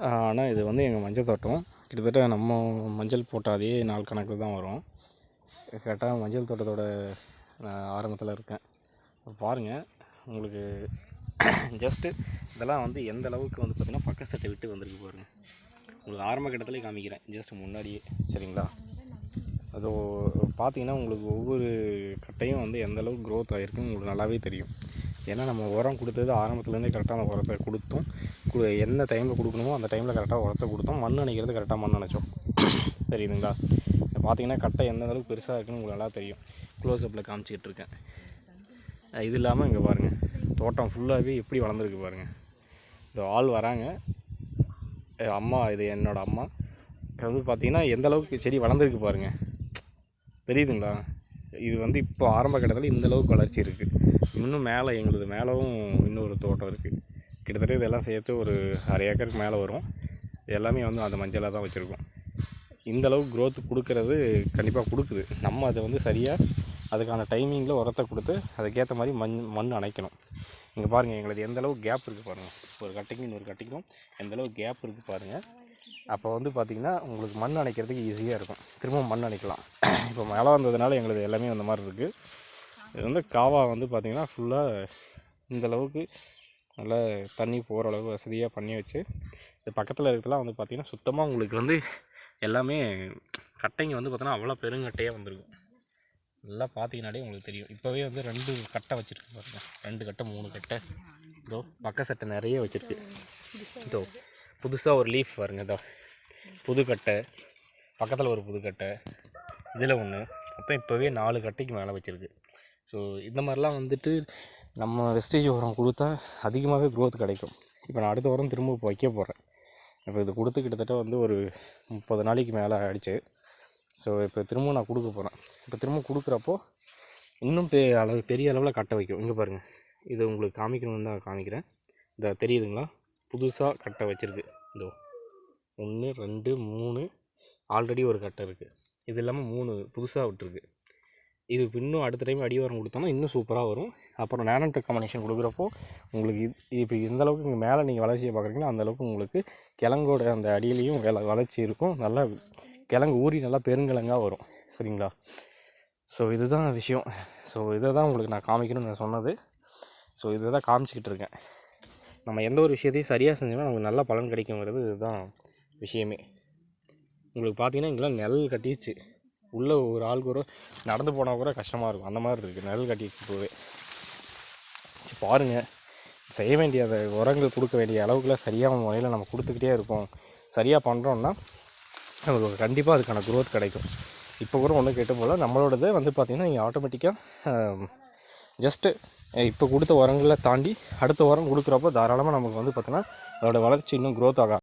ஆனால் இது வந்து எங்கள் மஞ்சள் தோட்டம். கிட்டத்தட்ட நம்ம மஞ்சள் போட்ட அதே நாள் கணக்கில் தான் வரும். கரெக்டாக மஞ்சள் தோட்டத்தோட ஆரம்பத்தில் இருக்கேன். பாருங்கள், உங்களுக்கு ஜஸ்ட்டு இதெல்லாம் வந்து எந்த அளவுக்கு வந்து பார்த்திங்கன்னா பக்க சட்டை விட்டு வந்திருக்கு பாருங்கள். உங்களுக்கு ஆரம்ப கட்டத்துலேயே காமிக்கிறேன், ஜஸ்ட் முன்னாடியே. சரிங்களா? அது பார்த்திங்கன்னா உங்களுக்கு ஒவ்வொரு கட்டையும் வந்து எந்த அளவுக்கு க்ரோத் ஆகிருக்குன்னு உங்களுக்கு நல்லாவே தெரியும். ஏன்னா நம்ம உரம் கொடுத்தது ஆரம்பத்துலேருந்தே கரெக்டாக அந்த உரத்தை கொடுத்தோம். எந்த டைமில் கொடுக்கணுமோ அந்த டைமில் கரெக்டாக உரத்தை கொடுத்தோம். மண் அணைக்கிறது கரெக்டாக மண் அணைச்சோம். தெரியுதுங்களா? பார்த்திங்கன்னா கட்டை எந்த அளவுக்கு பெருசாக இருக்குன்னு உங்களுக்கு நல்லா தெரியும். க்ளோஸ்அப்பில் காமிச்சிக்கிட்டு இருக்கேன். இது இல்லாமல் இங்கே பாருங்கள், தோட்டம் ஃபுல்லாகவே எப்படி வளர்ந்துருக்கு பாருங்கள். இந்த ஆள் வராங்க, அம்மா, இது என்னோடய அம்மா. வந்து பார்த்திங்கன்னா எந்த அளவுக்கு செடி வளர்ந்துருக்கு பாருங்கள். தெரியுதுங்களா? இது வந்து இப்போ ஆரம்ப கட்டத்தில் இந்தளவுக்கு வளர்ச்சி இருக்குது. இன்னும் மேலே எங்களுது மேலேவும் இன்னொரு தோட்டம் இருக்குது. கிட்டத்தட்ட இதெல்லாம் சேர்த்து ஒரு 1/2 ஏக்கருக்கு மேலே வரும். எல்லாமே வந்து அந்த மஞ்சளாக தான் வச்சுருக்கோம். இந்தளவுக்கு க்ரோத் கொடுக்கறது கண்டிப்பாக கொடுக்குது. நம்ம அதை வந்து சரியாக அதுக்கான டைமிங்கில் உரத்தை கொடுத்து அதுக்கேற்ற மாதிரி மண் அணைக்கணும். இங்கே பாருங்கள், எங்களுக்கு எந்தளவுக்கு கேப் இருக்குது பாருங்கள். ஒரு கட்டைக்கும் இன்னொரு கட்டைக்கும் எந்தளவுக்கு கேப் இருக்குது பாருங்கள். அப்போ வந்து பார்த்திங்கன்னா உங்களுக்கு மண் அணைக்கிறதுக்கு ஈஸியாக இருக்கும். திரும்ப மண் அணைக்கலாம். இப்போ மழை வந்ததுனால எங்களுக்கு எல்லாமே அந்த மாதிரி இருக்குது. இது வந்து காவா வந்து பார்த்திங்கன்னா ஃபுல்லாக இந்தளவுக்கு நல்லா தண்ணி போகிற அளவுக்கு வசதியாக பண்ணி வச்சு, இது பக்கத்தில் இருக்கிறதுலாம் வந்து பார்த்திங்கன்னா சுத்தமாக உங்களுக்கு வந்து எல்லாமே கட்டைங்க வந்து பார்த்தோன்னா அவ்வளோ பெருங்கட்டையாக வந்திருக்கும். நல்லா பார்த்தீங்கன்னாலே உங்களுக்கு தெரியும். இப்போவே வந்து 2 கட்டை வச்சுருக்கு பாருங்கள். 2 கட்டை 3 கட்டை. இதோ பக்க சட்டை நிறைய வச்சுருக்கு. இதோ புதுசாக ஒரு லீஃப் பாருங்கள். இதோ புது கட்டை, பக்கத்தில் ஒரு புது கட்டை, இதில் ஒன்று, மொத்தம் இப்போவே 4 கட்டைக்கு மேலே வச்சுருக்கு. ஸோ இந்த மாதிரிலாம் வந்துட்டு நம்ம வெஸ்டேஜ் உரம் கொடுத்தா அதிகமாகவே க்ரோத் கிடைக்கும். இப்போ நான் அடுத்த வாரம் திரும்ப வைக்க போகிறேன். இப்போ இது கொடுத்து கிட்டத்தட்ட வந்து ஒரு 30 நாளைக்கு மேலே ஆகிடுச்சு. ஸோ இப்போ திரும்பவும் நான் கொடுக்க போகிறேன். இப்போ திரும்ப கொடுக்குறப்போ இன்னும் பெரிய அளவில் கட்டை வைக்கும். இங்கே பாருங்கள், இது உங்களுக்கு காமிக்கணும்னு தான் காமிக்கிறேன். இதை தெரியுதுங்களா? புதுசாக கட்டை வச்சுருக்கு. இதோ 1 2 3 ஆல்ரெடி ஒரு கட்டை இருக்குது. இது இல்லாமல் 3 புதுசாக விட்டுருக்கு. இது இன்னும் அடுத்த டைம் அடிவாரம் கொடுத்தோம்னா இன்னும் சூப்பராக வரும். அப்புறம் நானோடெக் காம்பினேஷன் கொடுக்குறப்போ உங்களுக்கு இப்போ எந்தளவுக்கு இங்கே மேலே நீங்கள் வளர்ச்சியை பார்க்குறீங்களோ அந்தளவுக்கு உங்களுக்கு கிழங்கோட அந்த அடியிலையும் வளர்ச்சி இருக்கும். நல்லா கிழங்கு ஊறி நல்லா பெருங்கிழங்காக வரும். சரிங்களா? ஸோ இதுதான் விஷயம். ஸோ இதை தான் உங்களுக்கு நான் காமிக்கணும்னு நான் சொன்னது. ஸோ இதை தான் காமிச்சிக்கிட்டு இருக்கேன். நம்ம எந்த ஒரு விஷயத்தையும் சரியாக செஞ்சோம்னா நமக்கு நல்ல பலன் கிடைக்குங்கிறது இதுதான் விஷயமே. உங்களுக்கு பார்த்தீங்கன்னா இங்கெல்லாம் நிழல் கட்டிடுச்சு. உள்ளே ஒரு ஆளுக்கு ஒரு நடந்து போனால் கூட கஷ்டமாக இருக்கும். அந்த மாதிரி இருக்குது, நிழல் கட்டிடுச்சு இப்போவே. சரி பாருங்கள், செய்ய வேண்டிய அதை உரங்கள் கொடுக்க வேண்டிய அளவுக்குலாம் சரியான முறையில் நம்ம கொடுத்துக்கிட்டே இருக்கோம். சரியாக பண்ணுறோன்னா நமக்கு கண்டிப்பாக அதுக்கான க்ரோத் கிடைக்கும். இப்போ கூட ஒன்றும் கெட்டு போகல. நம்மளோடது வந்து பார்த்திங்கன்னா நீங்கள் ஆட்டோமேட்டிக்காக ஜஸ்ட்டு இப்போ கொடுத்த உரங்களை தாண்டி அடுத்த உரம் கொடுக்குறப்போ தாராளமாக நமக்கு வந்து பார்த்திங்கன்னா அதோடய வளர்ச்சி இன்னும் க்ரோத் ஆகும்.